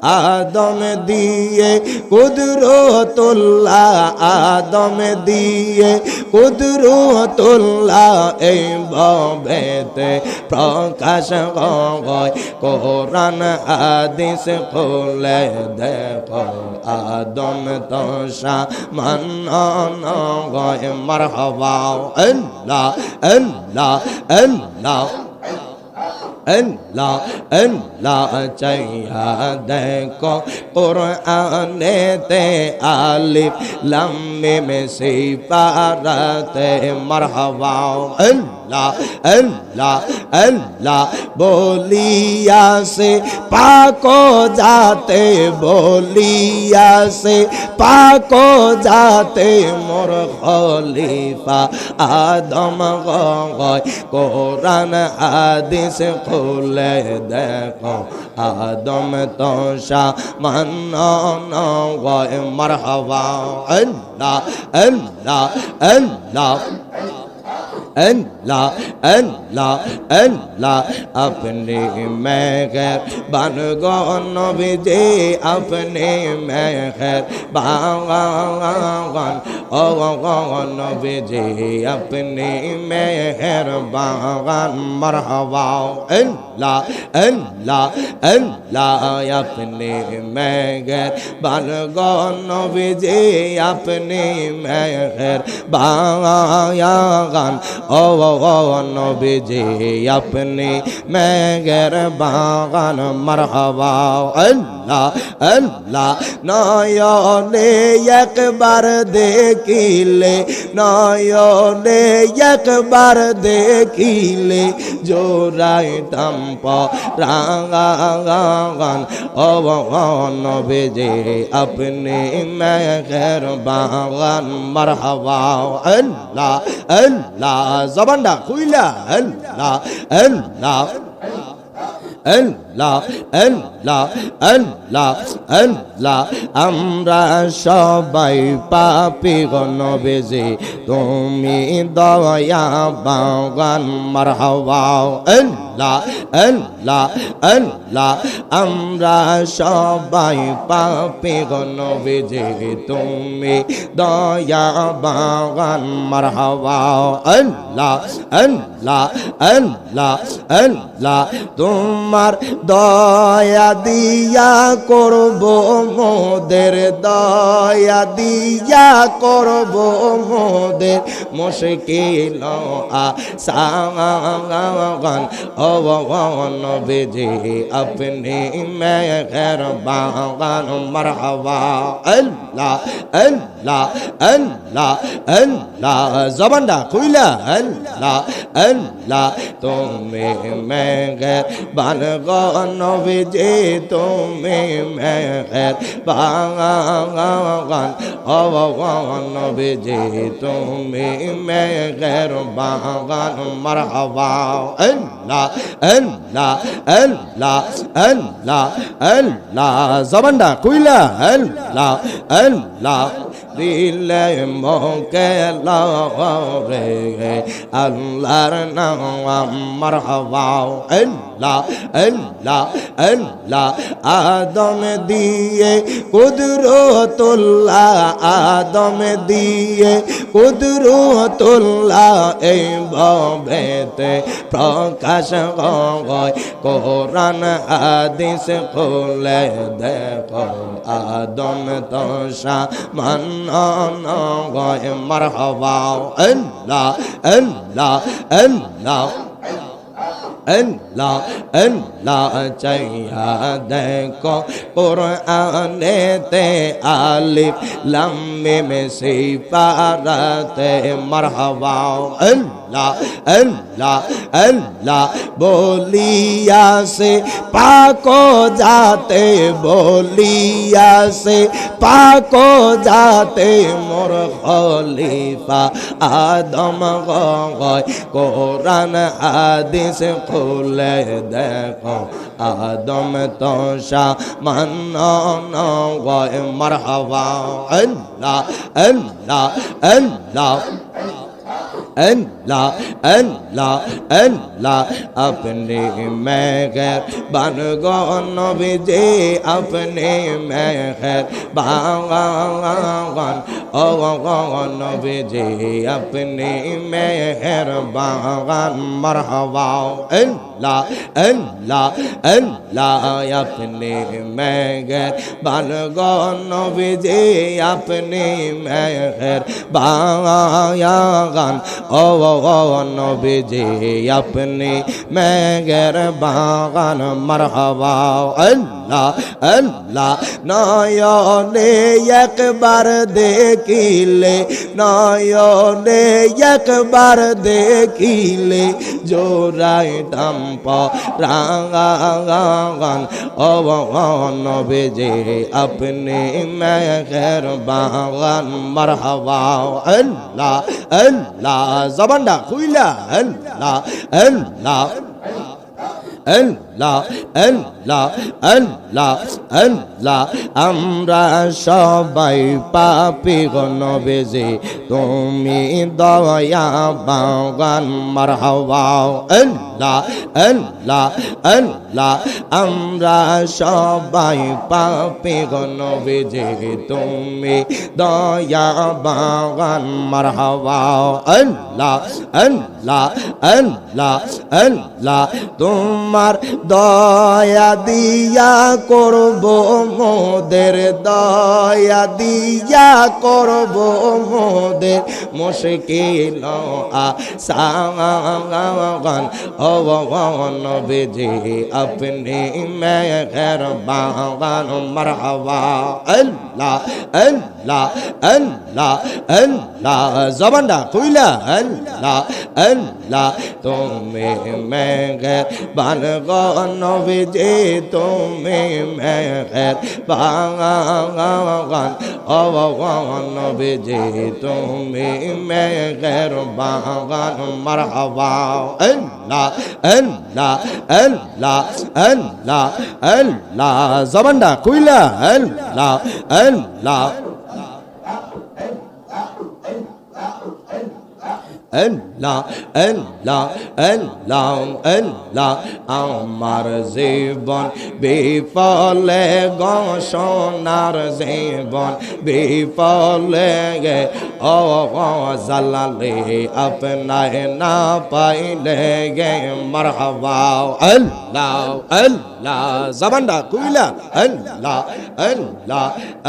আদম দিয়ে কুদরতুল্লাহ আদম দিয়ে কুদরতুল্লাহ এই ভবেতে প্রকাশ হয় কোরআন হাদিস খুলে দেখো আদম তো সামান্য হয় মারহাবা আল্লাহ আল্লাহ আল্লাহ আল্লাহ আল্লাহ চাইয়া দেখো কুরআনেতে আলিফ লাম মিম সিফারাতে মারহাবা আল্লাহ আল্লাহ আল্লাহ বলিয়া সে পাকো যাতে বলিয়া সে পাকো যাতে মোর খলিফা আদম গয় কোরআন হাদিস খুলে দেখো আদম তো সামান্য গয় মারহাবা আল্লাহ আল্লাহ আল্লাহ अल्लाह अल्लाह अल्लाह अपने मेहर बन गो नबी अपने मेहर बागन ओ नबी अपने मेहर बागन मरहबा अल्लाह अल्लाह अल्लाह अपने मेहर बन गो नबी अपने मेहर बागन ओ नबी जी अपने मेहर बागान मरहबा अल्लाह अल्लाह नयने एक बार देखिले नयने एक बार देखिले जोराइताम परागान ओ नबी जी अपने मेहर बागान मरहबा अल्लाह अल्लाह ज़बानটা খুইলা আল্লাহ আল্লাহ আল্লাহ আল্লাহ আল্লাহ আল্লাহ আমরা সবাই পাপী গো নবীজি তুমি দয়া বাগান মারহাবা আল্লাহ আল্লাহ আল্লাহ আমরা সবাই পাপী গো নবীজি তুমি দয়া বাগান মারহাবা আল্লাহ আল্লাহ আল্লাহ আল্লাহ তোমার দয়া দিয়া করব মোদের দয়া দিয়া করব মোদের মুশকিল আসান ও নবীজি আপনি মেহের বাগান মারহাবা আল্লাহ আল্লাহ আল্লাহ আল্লাহ জবানটা খুইলা আল্লাহ আল্লাহ তুমি মেহের বান গো নবীজি তুমি মেহের বাগান ও নবীজি তুমি মেহের বাগান মারহাবা আল্লাহ আল্লাহ আল্লাহ আল্লাহ আল্লাহ জবানটা কইলা আল্লাহ আল্লাহ দিলে মোকে লারে আল্লাহর নাম মারহাবা আল্লাহ আল্লাহ আল্লাহ আদম দিয়ে কুদরতুল্লাহ আদম দিয়ে কুদরতুল্লাহ এই ভবেতে প্রকাশ হয় কোরআন হাদিস খুলে দেখো আদম তো সামান্য গয় মারহাবা আল্লাহ আল্লাহ আল্লাহ अल्लाह अल्लाह चाहिया देखो कुरआनेते आलिफ लाम मिम सिफाराते मरहबा अल्लाह अल्लाह अल्लाह बोलिया से पाको जाते बोलिया से पाको जाते मोर खलीफा आदम गय कुरान हादिस खुले देखो आदम तो सामान्य गय मरहबा अल्लाह अल्लाह अल्लाह अल्लाह अल्लाह अल्लाह अपने मेहरबान गो नबीजी अपने मेहरबान ओ नबीजी अपने मेहरबान मरहबा अल्लाह अल्लाह अल्लाह अपने मेहरबान गो नबीजी अपने मेहरबान ओ नबीजी अपने मेहरबान मरहबा अल्लाह अल्लाह नयने एकबार देखिले नयने एकबार देखिले जोराइताम परागान ओ नबीजी अपने मेहरबान मरहबा अल्लाह अल्लाह ज़बानটা খুইলা अल्लाह अल्लाह अल्लाह अल्लाह अल्लाह अल्लाह আমরা সবাই পাপী গো নবীজি তুমি দয়া বাগান মারহাবা আল্লাহ আল্লাহ আল্লাহ আমরা সবাই পাপী গো নবীজি তুমি দয়া বাগান মারহাবা আল্লাহ আল্লাহ আল্লাহ আল্লাহ তোমার দয়া দিয়া করব মোদের দয়া দিয়া করব মোদের মুশকিল আসান ও নবীজি আপনি মেহরবান মারহাবা আল্লাহ আল্লাহ আল্লাহ আল্লাহ জবানটা কইলা আল্লাহ আল্লাহ তুমি মেহরবান গো নবীজি তুমি মেহরবান ও নবীজি তুমি মেহরবান মারহাবা আল্লাহ আল্লাহ আল্লাহ আল্লাহ আল্লাহ জবানটা কইলা আল্লাহ আল্লাহ अल्लाह अल्लाह अल्लाह अल्लाह আমার জীবন বিফলে গো সোনার জীবন বিফলে গে ও জালালে আপনায় না পাইলে গে মারহাবা আল্লাহ আল্লাহ জবানটা কইলা আল্লাহ আল্লাহ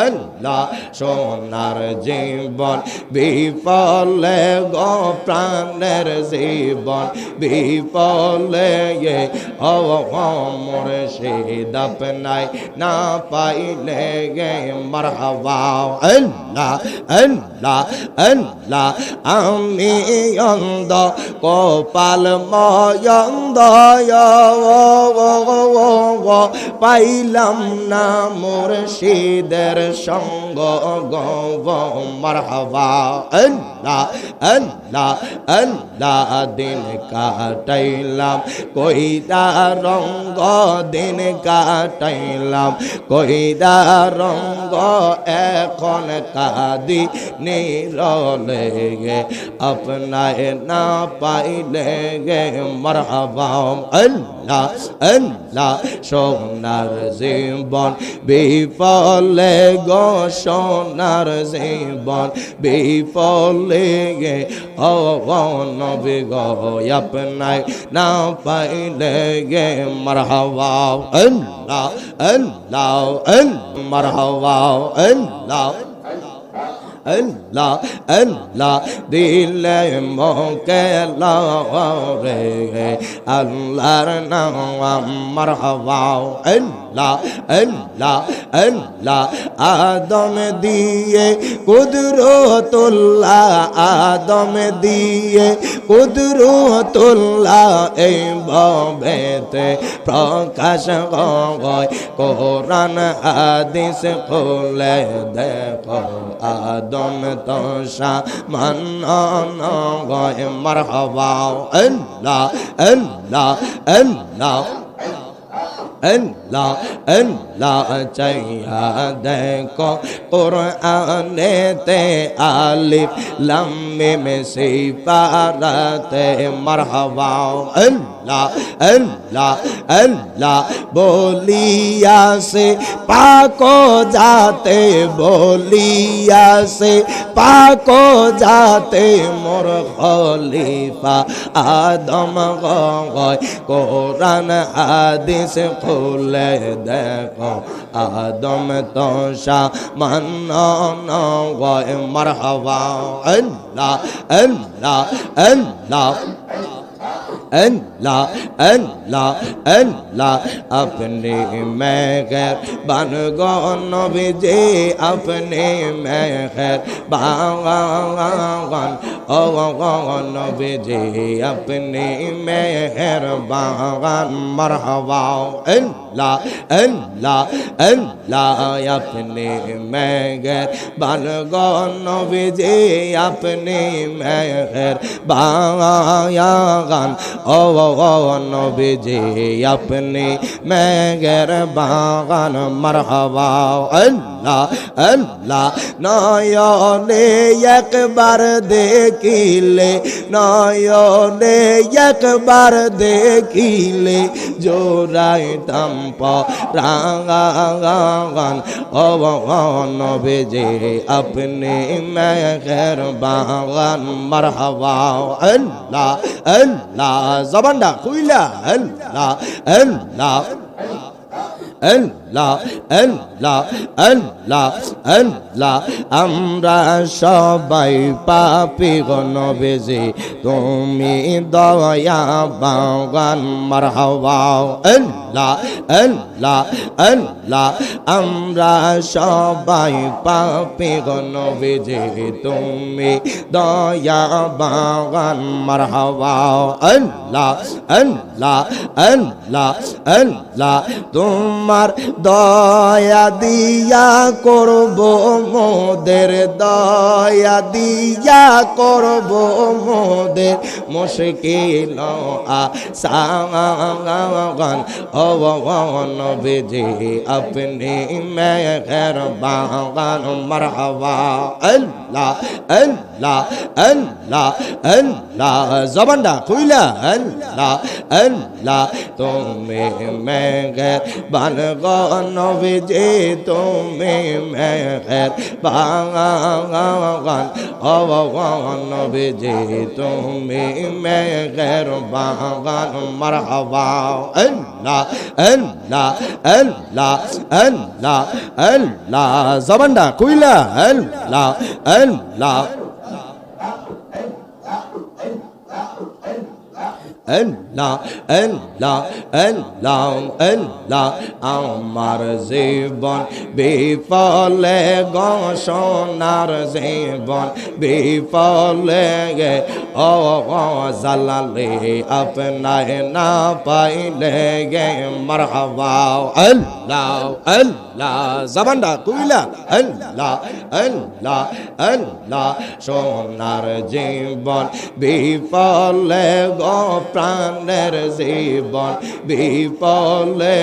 আল্লাহ সোনার জীবন বিফলে গো প্রাণের জীবন বিফলে ও মুর্শিদ আপনায় না পাইলে গে মারহাবা আল্লাহ আল্লাহ আল্লাহ আমি অন্ধ কপাল ময়ন্ধ পাইলাম না মুর্শিদের সঙ্গ গো মারহাবা আল্লাহ আল্লাহ আল্লাহ দিন কাটাইলাম কইরা রঙ্গ দিন কাটাইলাম কইরা রঙ্গ এখন কাদি নিরলে গে আপনায় না পাইলে গে মারহাবা আল্লাহ আল্লাহ সোনার জীবন বিফলে গো সোনার জীবন বিফলে গে ও নবী গো আপনায় না পাইলে গে মারহাবা আল্লাহ আল্লাহ মারহাবা আল্লাহ अल्लाह अल्लाह दिल मोके लारे अल्लाहर नाम मरहबा अल्लाह अल्लाह अल्लाह आदम दिए कुदरतुल्लाह आदम दिए कुदरतुल्लाह ए बाबेते प्रकाश गय कुरान हादिस खोले देखो आदम तो शामान गए मरहबा अल्लाह अल्लाह अल्लाह আল্লাহ আল্লাহ চাইয়া দেখো কুরআনেতে আলিফ লাম মিম সিফারাতে মারহাবা আল্লাহ আল্লাহ আল্লাহ বলিয়া সে পাকো যাতে বলিয়া সে পাকো যাতে মোর খলিফা আদম গয় কোরআন হাদিস খুলে দেখো আদম তো সামান্য গয় মারহাবা আল্লাহ আল্লাহ আল্লাহ अल्लाह अल्लाह अल्लाह अपने मेहर बन गो नबी अपने मेहर बागन ओ नबी अपने मेहर बागन मरहबा अल्लाह अल्लाह अल्लाह अपने मेहर बन गो नबी अपने मेहर बागन ओ नबी अपने मेहर बागन मरहबा अल्लाह अल्लाह नयने एक बार देखिले नयने एक बार देखिले जोराइताम परागन ओ नबी अपने मेहर बागन मरहबा अल्लाह अल्लाह ज़बानটা খুইলা আল্লাহ আল্লাহ আল্লাহ আল্লাহ আল্লাহ আল্লাহ আমরা সবাই পাপী গো নবীজি তুমি দয়া বাগান মারহাবা আল্লাহ আল্লাহ আল্লাহ আমরা সবাই পাপী গো নবীজি তুমি দয়া বাগান মারহাবা আল্লাহ আল্লাহ আল্লাহ আল্লাহ তোমার দয়া দিয়া করব মোদের দয়া দিয়া করব মোদের মুশকিল আসান ও নবীজি আপনি মেহের বাগান মারহাবা আল্লাহ আল্লাহ আল্লাহ আল্লাহ জবানটা খুইলা আল্লাহ আল্লাহ তুমি মেহের বান গো নবীজি তুমি মেহের বাগান ও নবীজি তুমি মেহের বাগান মারহাবা আল্লাহ আল্লাহ আল্লাহ আল্লাহ আল্লাহ জবানটা কইলা আল্লাহ আল্লাহ আল্লাহ আল্লাহ আল্লাহ আল্লাহ আমার জীবন বিফলে গো সোনার জীবন বিফলে গে ও জালালে আপনায় না পাইলে গে মারহাবা আল্লাহ আল্লাহ জবানটা কইলা আল্লাহ আল্লাহ আল্লাহ সোনার জীবন বিফলে গো প্রাণের জীবন বিফলে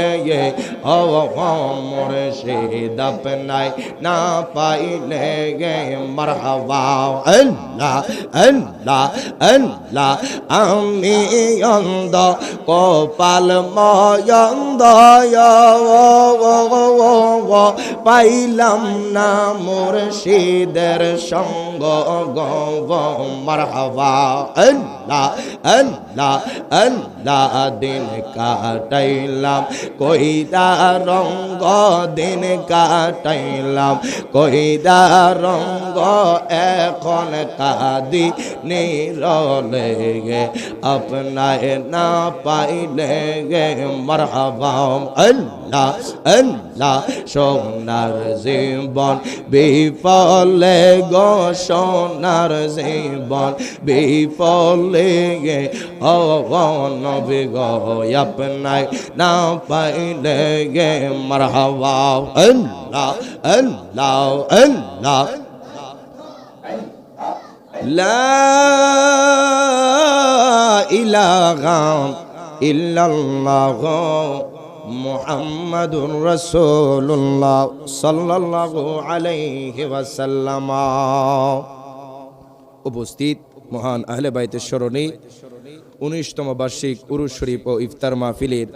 ও মুর্শিদ আপনায় না পাইলে গে মারহাবা আল্লাহ আল্লাহ আল্লাহ আমি অন্ধ কপাল ময়ন্দ পাইলাম না মুর্শিদের সঙ্গ গো মারহাবা আল্লাহ আল্লাহ আল্লাহ দিন কাটাইলাম কইরা রঙ্গ দিন কাটাইলাম কইরা রঙ্গ এখন কাদি নিরলে গে আপনায় না পাইলে গে মারহাবা আল্লাহ আল্লাহ সোনার জীবন বিফলে গো সোনার জীবন বিফলে গে ও নবী গো আপনায় না পাইলে গে মারহাবা আল্লাহ আল্লাহ আল্লাহ লা ইলাহা ইল্লাল্লাহ মুহাম্মাদুর রাসূলুল্লাহ সাল্লাল্লাহু আলাইহি ওয়াসাল্লাম। উপস্থিত মহান আহলে বাইতের স্মরণে 19তম বার্ষিক উরুস শরীফ ও ইফতার মাহফিলের